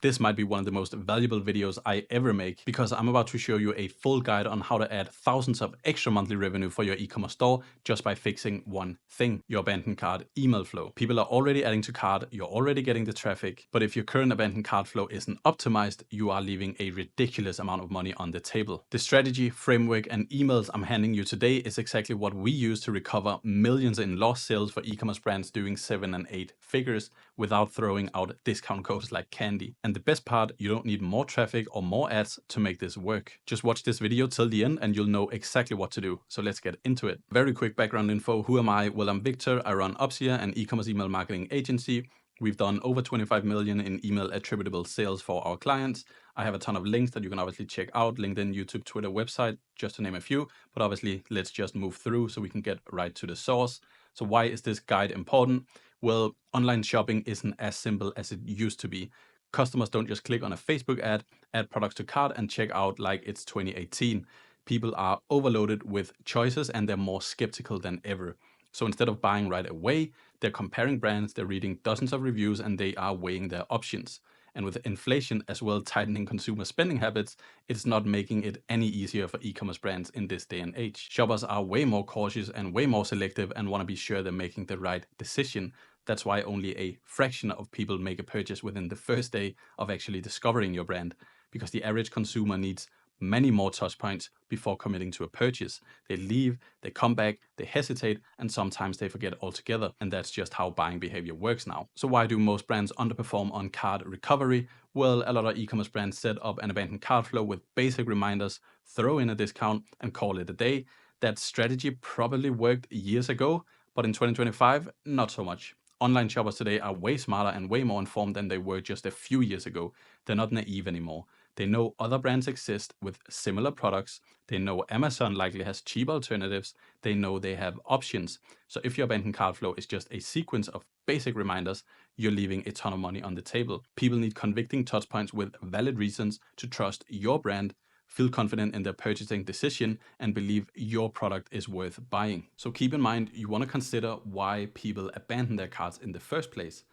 This might be one of the most valuable videos I ever make because I'm about to show you a full guide on how to add thousands of extra monthly revenue for your e-commerce store just by fixing one thing, your abandoned cart email flow. People are already adding to cart, you're already getting the traffic, but if your current abandoned cart flow isn't optimized, you are leaving a ridiculous amount of money on the table. The strategy, framework, and emails I'm handing you today is exactly what we use to recover millions in lost sales for e-commerce brands doing 7 and 8 figures without throwing out discount codes like candy. And the best part, you don't need more traffic or more ads to make this work. Just watch this video till the end and you'll know exactly what to do. So let's get into it. Very quick background info. Who am I? Well, I'm Victor. I run Opsia, an e-commerce email marketing agency. We've done over 25 million in email attributable sales for our clients. I have a ton of links that you can obviously check out, LinkedIn, YouTube, Twitter, website, just to name a few. But obviously, let's just move through so we can get right to the source. So why is this guide important? Well, online shopping isn't as simple as it used to be. Customers don't just click on a Facebook ad, add products to cart, and check out like it's 2018. People are overloaded with choices and they're more skeptical than ever. So instead of buying right away, they're comparing brands, they're reading dozens of reviews, and they are weighing their options. And with inflation as well tightening consumer spending habits, it's not making it any easier for e-commerce brands in this day and age. Shoppers are way more cautious and way more selective and want to be sure they're making the right decision. That's why only a fraction of people make a purchase within the first day of actually discovering your brand, because the average consumer needs many more touch points before committing to a purchase. They leave, they come back, they hesitate, and sometimes they forget altogether. And that's just how buying behavior works now. So why do most brands underperform on cart recovery? Well, a lot of e-commerce brands set up an abandoned cart flow with basic reminders, throw in a discount, and call it a day. That strategy probably worked years ago, but in 2025, not so much. Online shoppers today are way smarter and way more informed than they were just a few years ago. They're not naive anymore. They know other brands exist with similar products. They know Amazon likely has cheap alternatives. They know they have options. So if your abandoned cart flow is just a sequence of basic reminders, you're leaving a ton of money on the table. People need convicting touch points with valid reasons to trust your brand, feel confident in their purchasing decision, and believe your product is worth buying. So keep in mind, you want to consider why people abandon their carts in the first place.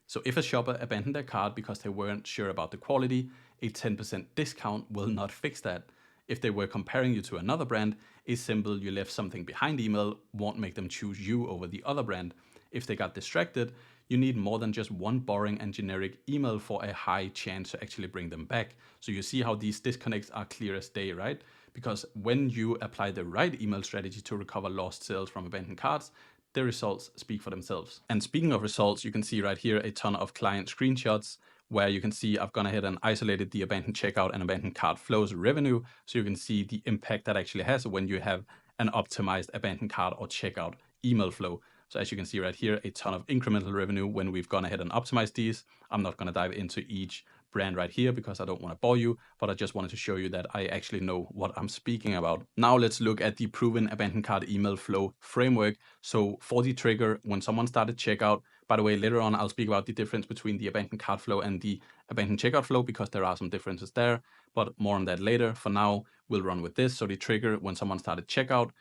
So if a shopper abandoned their cart because they weren't sure about the quality, a 10% discount will not fix that. If they were comparing you to another brand, a simple "you left something behind" email won't make them choose you over the other brand. If they got distracted, you need more than just one boring and generic email for a high chance to actually bring them back. So you see how these disconnects are clear as day, right? Because when you apply the right email strategy to recover lost sales from abandoned carts, the results speak for themselves. And speaking of results, you can see right here a ton of client screenshots where you can see I've gone ahead and isolated the abandoned checkout and abandoned cart flows revenue. So you can see the impact that actually has when you have an optimized abandoned cart or checkout email flow. So as you can see right here, a ton of incremental revenue when we've gone ahead and optimized these. I'm not going to dive into each brand right here because I don't want to bore you, but I just wanted to show you that I actually know what I'm speaking about. Now let's look at the proven abandoned cart email flow framework. So for the trigger, when someone started checkout, by the way, later on I'll speak about the difference between the abandoned cart flow and the abandoned checkout flow because there are some differences there, but more on that later. For now, we'll run with this. So the trigger, when someone started checkout,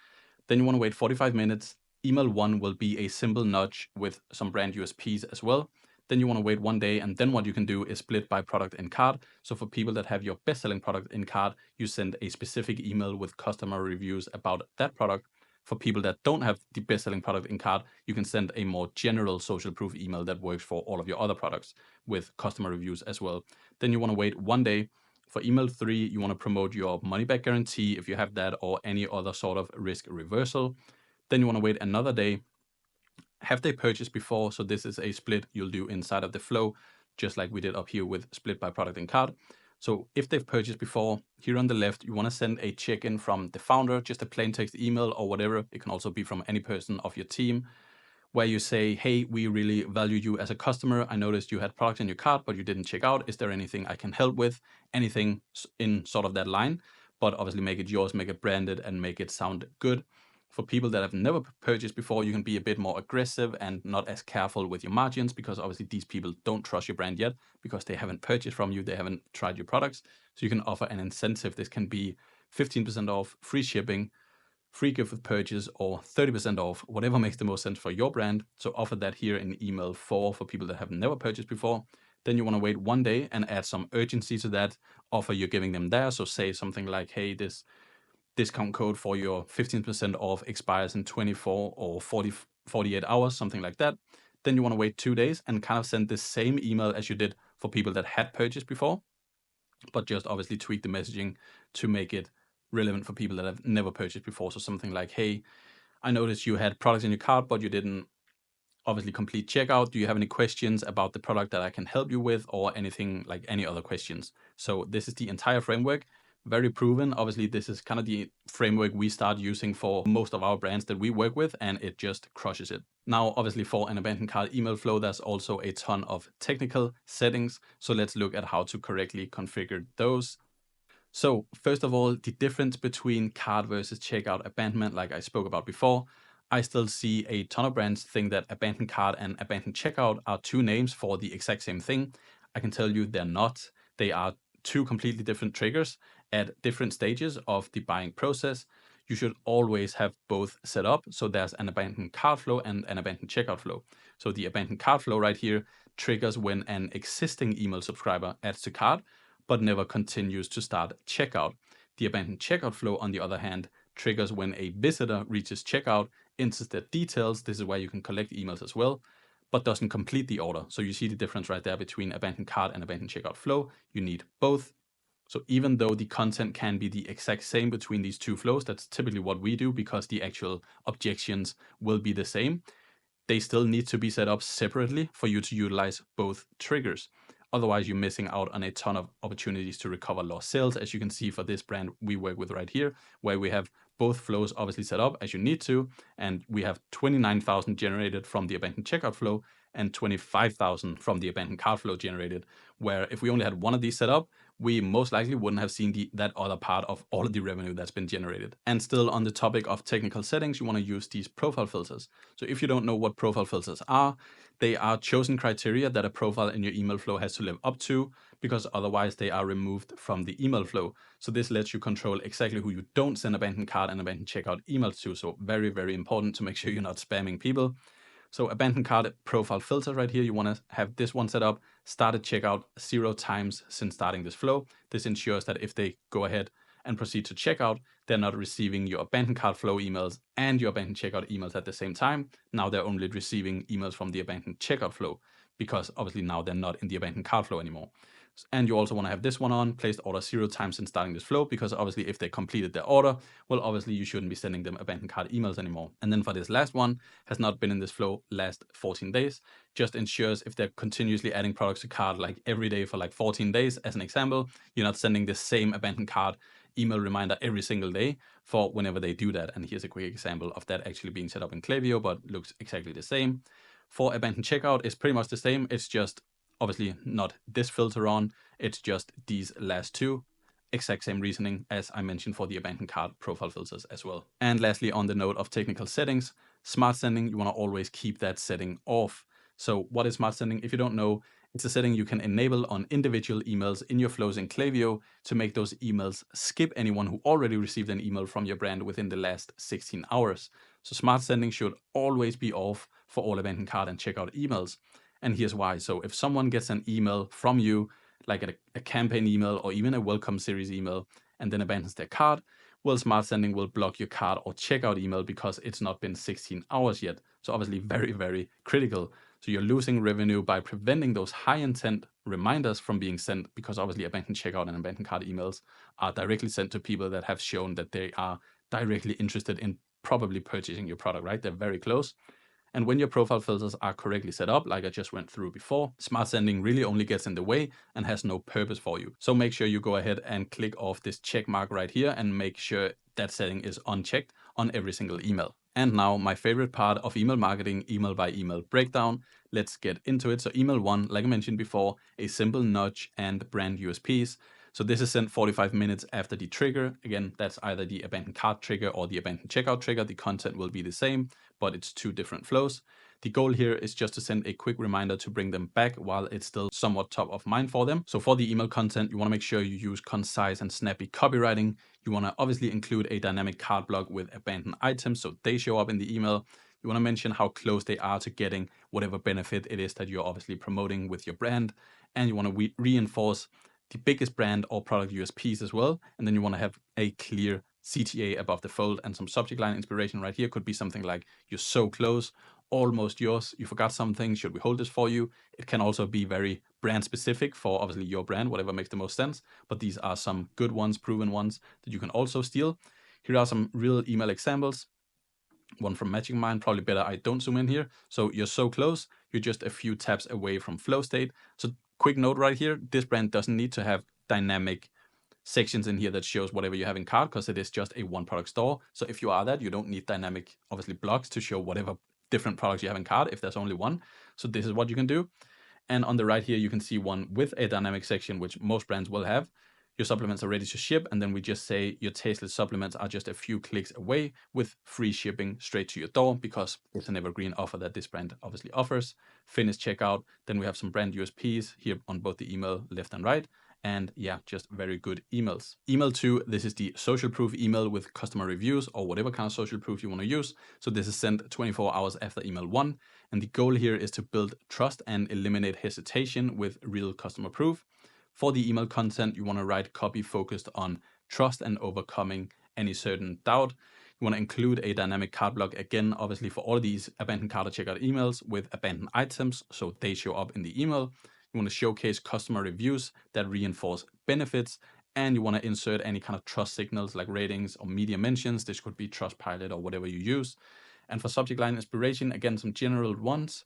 then you want to wait 45 minutes. Email 1 will be a simple nudge with some brand USPs as well. Then you want to wait 1 day, and then what you can do is split by product in cart. So for people that have your best-selling product in cart, you send a specific email with customer reviews about that product. For people that don't have the best-selling product in cart, you can send a more general social proof email that works for all of your other products with customer reviews as well. Then you want to wait 1 day. For email 3, you want to promote your money back guarantee if you have that or any other sort of risk reversal. Then you want to wait another day. Have they purchased before? So this is a split you'll do inside of the flow, just like we did up here with split by product and cart. So if they've purchased before, here on the left, you want to send a check-in from the founder, just a plain text email or whatever. It can also be from any person of your team, where you say, hey, we really value you as a customer. I noticed you had products in your cart, but you didn't check out. Is there anything I can help with? Anything in sort of that line, but obviously make it yours, make it branded, and make it sound good. For people that have never purchased before, you can be a bit more aggressive and not as careful with your margins because obviously these people don't trust your brand yet because they haven't purchased from you, they haven't tried your products. So you can offer an incentive. This can be 15% off, free shipping, free gift with purchase, or 30% off, whatever makes the most sense for your brand. So offer that here in email 4 for people that have never purchased before. Then you want to wait 1 day and add some urgency to that offer you're giving them there. So say something like, hey, this discount code for your 15% off expires in 24 or 48 hours, something like that. Then you want to wait 2 days and kind of send the same email as you did for people that had purchased before, but just obviously tweak the messaging to make it relevant for people that have never purchased before. So something like, hey, I noticed you had products in your cart, but you didn't obviously complete checkout. Do you have any questions about the product that I can help you with, or anything like any other questions? So this is the entire framework, very proven. Obviously, this is kind of the framework we start using for most of our brands that we work with, and it just crushes it. Now, obviously, for an abandoned cart email flow, there's also a ton of technical settings. So let's look at how to correctly configure those. So first of all, the difference between cart versus checkout abandonment, like I spoke about before, I still see a ton of brands think that abandoned cart and abandoned checkout are two names for the exact same thing. I can tell you they're not. They are two completely different triggers at different stages of the buying process. You should always have both set up. So there's an abandoned cart flow and an abandoned checkout flow. So the abandoned cart flow right here triggers when an existing email subscriber adds to cart, but never continues to start checkout. The abandoned checkout flow, on the other hand, triggers when a visitor reaches checkout, enters their details. This is where you can collect emails as well, but doesn't complete the order. So you see the difference right there between abandoned cart and abandoned checkout flow. You need both. So even though the content can be the exact same between these two flows, that's typically what we do because the actual objections will be the same, they still need to be set up separately for you to utilize both triggers. Otherwise, you're missing out on a ton of opportunities to recover lost sales, as you can see for this brand we work with right here, where we have both flows obviously set up as you need to, and we have 29,000 generated from the abandoned checkout flow and 25,000 from the abandoned cart flow generated, where if we only had one of these set up, we most likely wouldn't have seen that other part of all of the revenue that's been generated. And still on the topic of technical settings, you want to use these profile filters. So if you don't know what profile filters are, they are chosen criteria that a profile in your email flow has to live up to, because otherwise they are removed from the email flow. So this lets you control exactly who you don't send abandoned cart and abandoned checkout emails to. So very, very important to make sure you're not spamming people. So abandoned cart profile filter right here, you want to have this one set up, started checkout 0 times since starting this flow. This ensures that if they go ahead and proceed to checkout, they're not receiving your abandoned cart flow emails and your abandoned checkout emails at the same time. Now they're only receiving emails from the abandoned checkout flow, because obviously now they're not in the abandoned cart flow anymore. And you also want to have this one on, placed order 0 times since starting this flow, because obviously if they completed their order, well, obviously you shouldn't be sending them abandoned cart emails anymore. And then for this last one, has not been in this flow last 14 days, just ensures if they're continuously adding products to cart like every day for like 14 days, as an example, you're not sending the same abandoned cart email reminder every single day for whenever they do that. And here's a quick example of that actually being set up in Klaviyo, but looks exactly the same. For abandoned checkout, it's pretty much the same. It's just obviously not this filter on, it's just these last two. Exact same reasoning as I mentioned for the abandoned cart profile filters as well. And lastly, on the note of technical settings, smart sending, you want to always keep that setting off. So what is smart sending? If you don't know, it's a setting you can enable on individual emails in your flows in Klaviyo to make those emails skip anyone who already received an email from your brand within the last 16 hours. So smart sending should always be off for all abandoned cart and checkout emails. And here's why. So if someone gets an email from you, like a campaign email or even a welcome series email, and then abandons their cart, well, smart sending will block your cart or checkout email because it's not been 16 hours yet. So obviously very, very critical. So you're losing revenue by preventing those high intent reminders from being sent, because obviously abandoned checkout and abandoned cart emails are directly sent to people that have shown that they are directly interested in probably purchasing your product, right? They're very close. And when your profile filters are correctly set up, like I just went through before, smart sending really only gets in the way and has no purpose for you. So make sure you go ahead and click off this check mark right here and make sure that setting is unchecked on every single email. And now my favorite part of email marketing, email by email breakdown. Let's get into it. So email one, like I mentioned before, a simple nudge and brand USPs. So this is sent 45 minutes after the trigger. Again, that's either the abandoned cart trigger or the abandoned checkout trigger. The content will be the same, but it's two different flows. The goal here is just to send a quick reminder to bring them back while it's still somewhat top of mind for them. So for the email content, you want to make sure you use concise and snappy copywriting. You want to obviously include a dynamic cart block with abandoned items so they show up in the email. You want to mention how close they are to getting whatever benefit it is that you're obviously promoting with your brand. and you want to reinforce the biggest brand or product USPs as well. And then you want to have a clear CTA above the fold, and some subject line inspiration right here could be something like, "You're so close, almost yours, you forgot something, should we hold this for you?" It can also be very brand specific for obviously your brand, whatever makes the most sense. But these are some good ones, proven ones that you can also steal. Here are some real email examples. One from Magic Mind, probably better I don't zoom in here. So "You're so close, you're just a few taps away from flow state." So quick note right here, this brand doesn't need to have dynamic sections in here that shows whatever you have in cart, because it is just a one product store. So if you are that, you don't need dynamic, obviously, blocks to show whatever different products you have in cart if there's only one. So this is what you can do. And on the right here, you can see one with a dynamic section, which most brands will have. "Your supplements are ready to ship." And then we just say, "Your tasteless supplements are just a few clicks away with free shipping straight to your door," because it's an evergreen offer that this brand obviously offers. Finish checkout. Then we have some brand USPs here on both the email left and right. And yeah, just very good emails. Email 2, this is the social proof email with customer reviews or whatever kind of social proof you want to use. So this is sent 24 hours after email 1. And the goal here is to build trust and eliminate hesitation with real customer proof. For the email content, you want to write copy focused on trust and overcoming any certain doubt. You want to include a dynamic cart block, again, obviously for all of these abandoned cart or checkout emails with abandoned items, so they show up in the email. You want to showcase customer reviews that reinforce benefits, and you want to insert any kind of trust signals like ratings or media mentions. This could be Trustpilot or whatever you use. And for subject line inspiration, again, some general ones.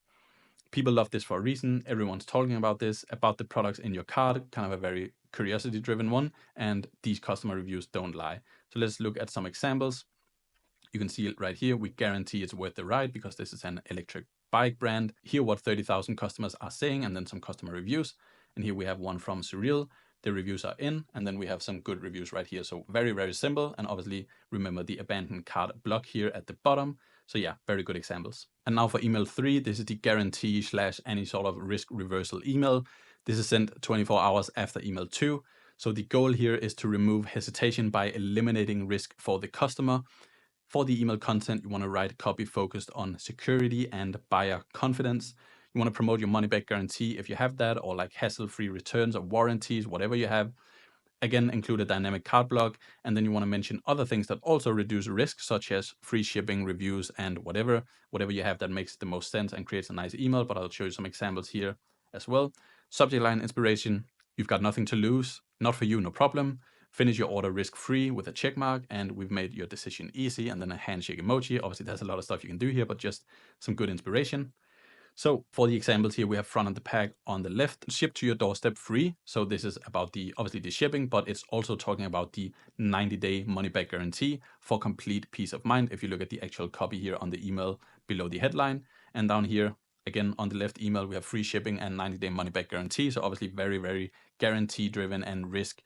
People love this for a reason. Everyone's talking about this, about the products in your cart, kind of a very curiosity driven one. And these customer reviews don't lie. So let's look at some examples. You can see it right here. We guarantee it's worth the ride because this is an electric bike brand. Here, what 30,000 customers are saying, and then some customer reviews. And here we have one from Surreal. The reviews are in, and then we have some good reviews right here. So very, very simple. And obviously, remember the abandoned cart block here at the bottom. So yeah, very good examples. And now for email 3, this is the guarantee / any sort of risk reversal email. This is sent 24 hours after email 2. So the goal here is to remove hesitation by eliminating risk for the customer. For the email content, you want to write copy focused on security and buyer confidence. You want to promote your money back guarantee if you have that, or like hassle-free returns or warranties, whatever you have. Again, include a dynamic cart block, and then you want to mention other things that also reduce risk, such as free shipping, reviews, and whatever you have that makes the most sense and creates a nice email. But I'll show you some examples here as well. Subject line inspiration: "You've got nothing to lose. Not for you, no problem. Finish your order risk-free" with a check mark, and "We've made your decision easy," and then a handshake emoji. Obviously, there's a lot of stuff you can do here, but just some good inspiration. So for the examples here, we have front of the pack on the left, "Ship to your doorstep free." So this is about obviously the shipping, but it's also talking about the 90-day money back guarantee for complete peace of mind. If you look at the actual copy here on the email below the headline, and down here, again, on the left email, we have free shipping and 90-day money back guarantee. So obviously very, very guarantee driven and risk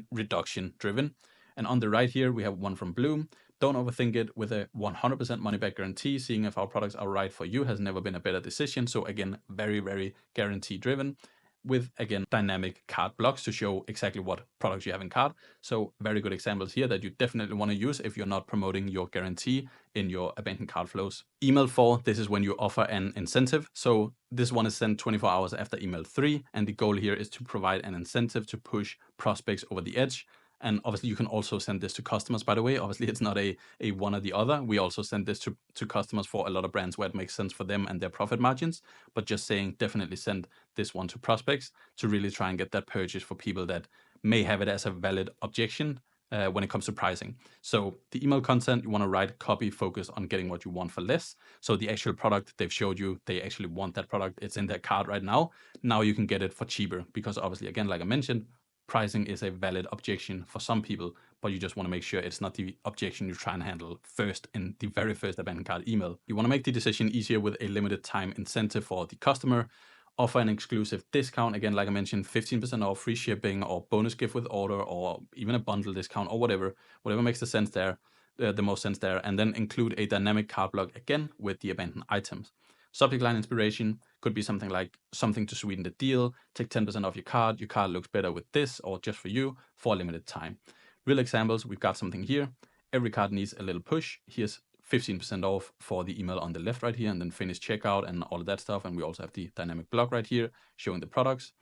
reduction driven. And on the right here, we have one from Bloom. "Don't overthink it. With a 100% money back guarantee, seeing if our products are right for you has never been a better decision." So again, very, very guarantee driven, with, again, dynamic cart blocks to show exactly what products you have in cart. So very good examples here that you definitely want to use if you're not promoting your guarantee in your abandoned cart flows. Email 4, this is when you offer an incentive. So this one is sent 24 hours after email 3, and the goal here is to provide an incentive to push prospects over the edge. And obviously, you can also send this to customers, by the way. Obviously, it's not a one or the other. We also send this to customers for a lot of brands where it makes sense for them and their profit margins. But just saying, definitely send this one to prospects to really try and get that purchase for people that may have it as a valid objection when it comes to pricing. So the email content, you want to write copy focused on getting what you want for less. So the actual product they've showed you, they actually want that product. It's in their cart right now. Now you can get it for cheaper because obviously, again, like I mentioned, pricing is a valid objection for some people, but you just want to make sure it's not the objection you try and handle first in the very first abandoned cart email. You want to make the decision easier with a limited time incentive for the customer. Offer an exclusive discount. Again, like I mentioned, 15% off, free shipping, or bonus gift with order, or even a bundle discount, or whatever makes the sense there, the most sense there. And then include a dynamic cart block again with the abandoned items. Subject line inspiration could be something like "something to sweeten the deal, take 10% off your card looks better with this," or "just for you for a limited time." Real examples, we've got something here. Every card needs a little push. Here's 15% off for the email on the left right here, and then finish checkout and all of that stuff. And we also have the dynamic block right here showing the products.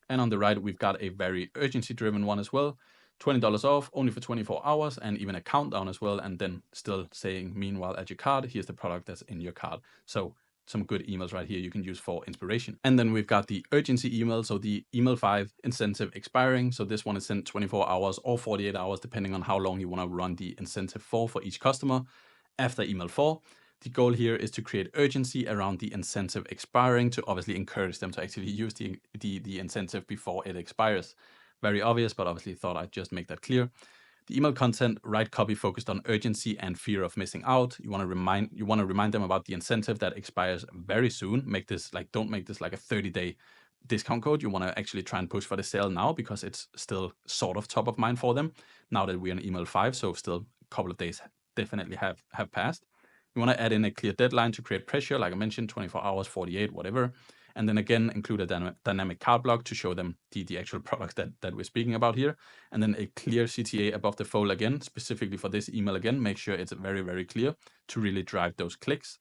And on the right, we've got a very urgency-driven one as well. $20 off, only for 24 hours, and even a countdown as well. And then still saying, meanwhile, add your card, here's the product that's in your card. So some good emails right here you can use for inspiration. And then we've got the urgency email. So the email 5 incentive expiring. So this one is sent 24 hours or 48 hours, depending on how long you want to run the incentive for each customer. After email 4, the goal here is to create urgency around the incentive expiring to obviously encourage them to actually use the incentive before it expires. Very obvious, but obviously thought I'd just make that clear. The email content, write copy focused on urgency and fear of missing out. You want to remind them about the incentive that expires very soon. Don't make this like a 30-day discount code. You want to actually try and push for the sale now because it's still sort of top of mind for them now that we're in email 5. So still a couple of days definitely have passed. You want to add in a clear deadline to create pressure, like I mentioned, 24 hours, 48, whatever. And then again, include a dynamic card block to show them the actual products that we're speaking about here. And then a clear CTA above the fold again, specifically for this email again. Make sure it's very, very clear to really drive those clicks.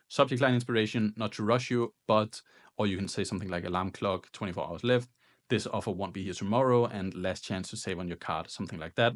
Subject line inspiration, not to rush you, or you can say something like alarm clock, 24 hours left. This offer won't be here tomorrow and last chance to save on your card, something like that.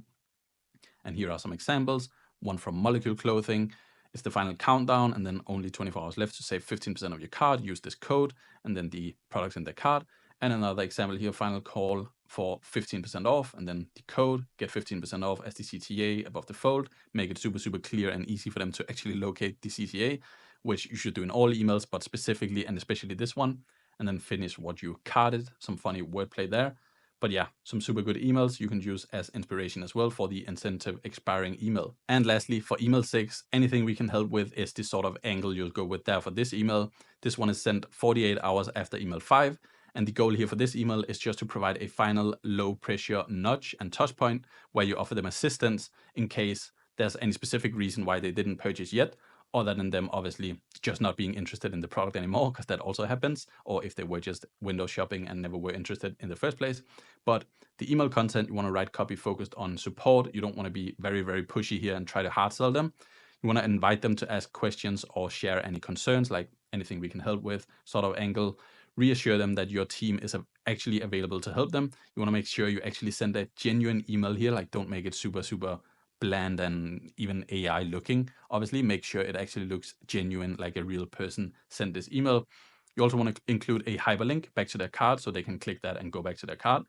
And here are some examples. One from Molecule Clothing. It's the final countdown, and then only 24 hours left to save 15% of your card. Use this code, and then the products in the card. And another example here, final call for 15% off, and then the code, get 15% off as the CTA above the fold. Make it super, super clear and easy for them to actually locate the CTA, which you should do in all emails, but specifically and especially this one. And then finish what you carded. Some funny wordplay there. But yeah, some super good emails you can use as inspiration as well for the incentive expiring email. And lastly, for email 6, anything we can help with is the sort of angle you'll go with there for this email. This one is sent 48 hours after email 5. And the goal here for this email is just to provide a final low pressure nudge and touch point where you offer them assistance in case there's any specific reason why they didn't purchase yet, other than them obviously just not being interested in the product anymore, because that also happens, or if they were just window shopping and never were interested in the first place. But the email content, you want to write copy focused on support. You don't want to be very, very pushy here and try to hard sell them. You want to invite them to ask questions or share any concerns, like anything we can help with, sort of angle. Reassure them that your team is actually available to help them. You want to make sure you actually send a genuine email here, like don't make it super, super bland and even AI looking. Obviously, make sure it actually looks genuine, like a real person sent this email. You also want to include a hyperlink back to their card so they can click that and go back to their card.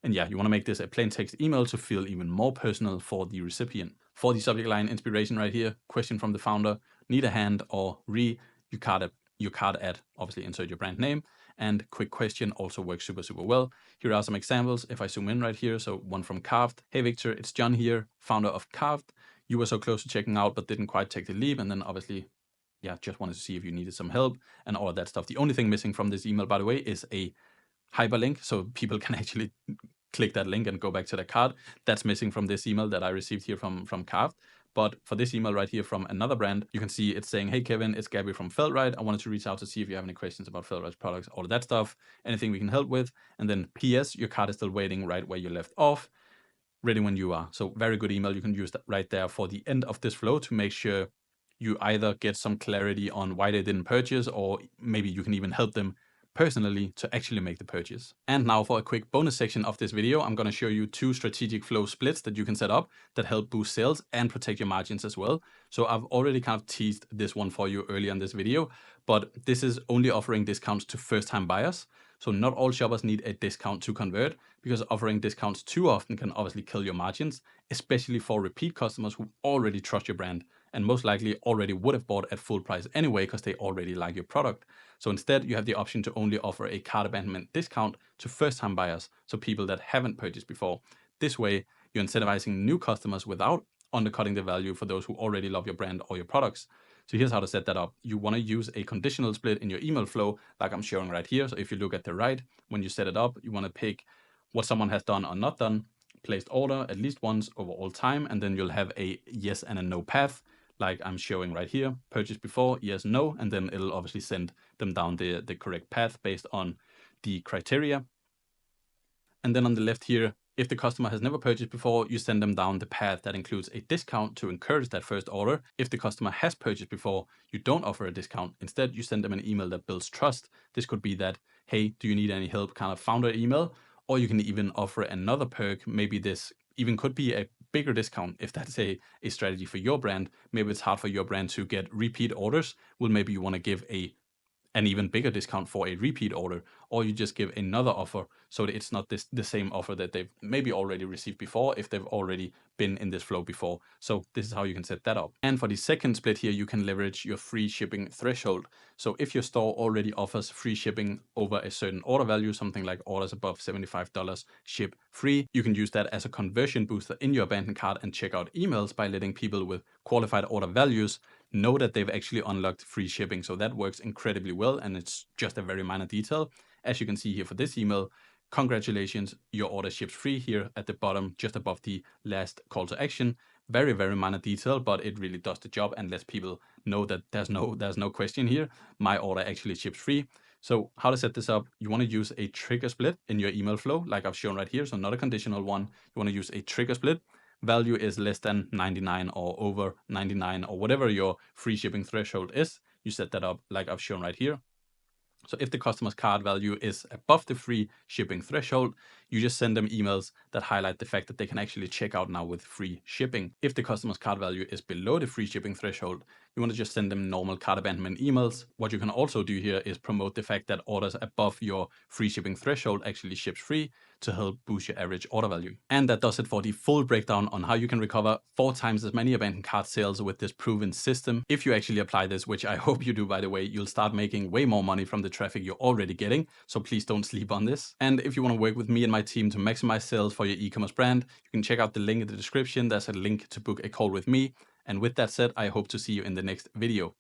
And yeah, you want to make this a plain text email to feel even more personal for the recipient. For the subject line inspiration right here, question from the founder, need a hand, or your card ad, obviously insert your brand name. And quick question also works super, super well. Here are some examples. If I zoom in right here, so one from Carved. Hey Victor, it's John here, founder of Carved. You were so close to checking out, but didn't quite take the leap. And then obviously, yeah, just wanted to see if you needed some help and all of that stuff. The only thing missing from this email, by the way, is a hyperlink, so people can actually click that link and go back to their card. That's missing from this email that I received here from Carved. But for this email right here from another brand, you can see it's saying, hey Kevin, it's Gabby from Feltrite. I wanted to reach out to see if you have any questions about Feltrite's products, all of that stuff, anything we can help with. And then PS, your card is still waiting right where you left off, ready when you are. So very good email. You can use that right there for the end of this flow to make sure you either get some clarity on why they didn't purchase, or maybe you can even help them personally to actually make the purchase. And now for a quick bonus section of this video, I'm going to show you 2 strategic flow splits that you can set up that help boost sales and protect your margins as well. So I've already kind of teased this one for you earlier in this video, but this is only offering discounts to first-time buyers. So not all shoppers need a discount to convert, because offering discounts too often can obviously kill your margins, especially for repeat customers who already trust your brand and most likely already would have bought at full price anyway because they already like your product. So instead, you have the option to only offer a cart abandonment discount to first-time buyers, so people that haven't purchased before. This way, you're incentivizing new customers without undercutting the value for those who already love your brand or your products. So here's how to set that up. You want to use a conditional split in your email flow, like I'm showing right here. So if you look at the right, when you set it up, you want to pick what someone has done or not done, placed order at least once over all time, and then you'll have a yes and a no path, like I'm showing right here. Purchase before, yes, no, and then it'll obviously send them down the correct path based on the criteria. And then on the left here, if the customer has never purchased before, you send them down the path that includes a discount to encourage that first order. If the customer has purchased before, you don't offer a discount. Instead, you send them an email that builds trust. This could be that, hey, do you need any help kind of founder email. Or you can even offer another perk. Maybe this even could be a bigger discount if that's a strategy for your brand. Maybe it's hard for your brand to get repeat orders. Well, maybe you want to give an even bigger discount for a repeat order, or you just give another offer so that it's not the same offer that they've maybe already received before if they've already been in this flow before. So this is how you can set that up. And for the second split here, you can leverage your free shipping threshold. So if your store already offers free shipping over a certain order value, something like orders above $75 ship free, you can use that as a conversion booster in your abandoned cart and check out emails by letting people with qualified order values know that they've actually unlocked free shipping. So that works incredibly well, and it's just a very minor detail. As you can see here for this email, congratulations, your order ships free here at the bottom, just above the last call to action. Very, very minor detail, but it really does the job and lets people know that there's no question here. My order actually ships free. So how to set this up? You want to use a trigger split in your email flow, like I've shown right here. So not a conditional one. You want to use a trigger split. Value is less than 99 or over 99 or whatever your free shipping threshold is. You set that up like I've shown right here. So if the customer's cart value is above the free shipping threshold, you just send them emails that highlight the fact that they can actually check out now with free shipping. If the customer's cart value is below the free shipping threshold, you want to just send them normal cart abandonment emails. What you can also do here is promote the fact that orders above your free shipping threshold actually ships free to help boost your average order value. And that does it for the full breakdown on how you can recover 4 times as many abandoned cart sales with this proven system. If you actually apply this, which I hope you do, by the way, you'll start making way more money from the traffic you're already getting. So please don't sleep on this. And if you want to work with me and my team to maximize sales for your e-commerce brand, you can check out the link in the description. There's a link to book a call with me. And with that said, I hope to see you in the next video.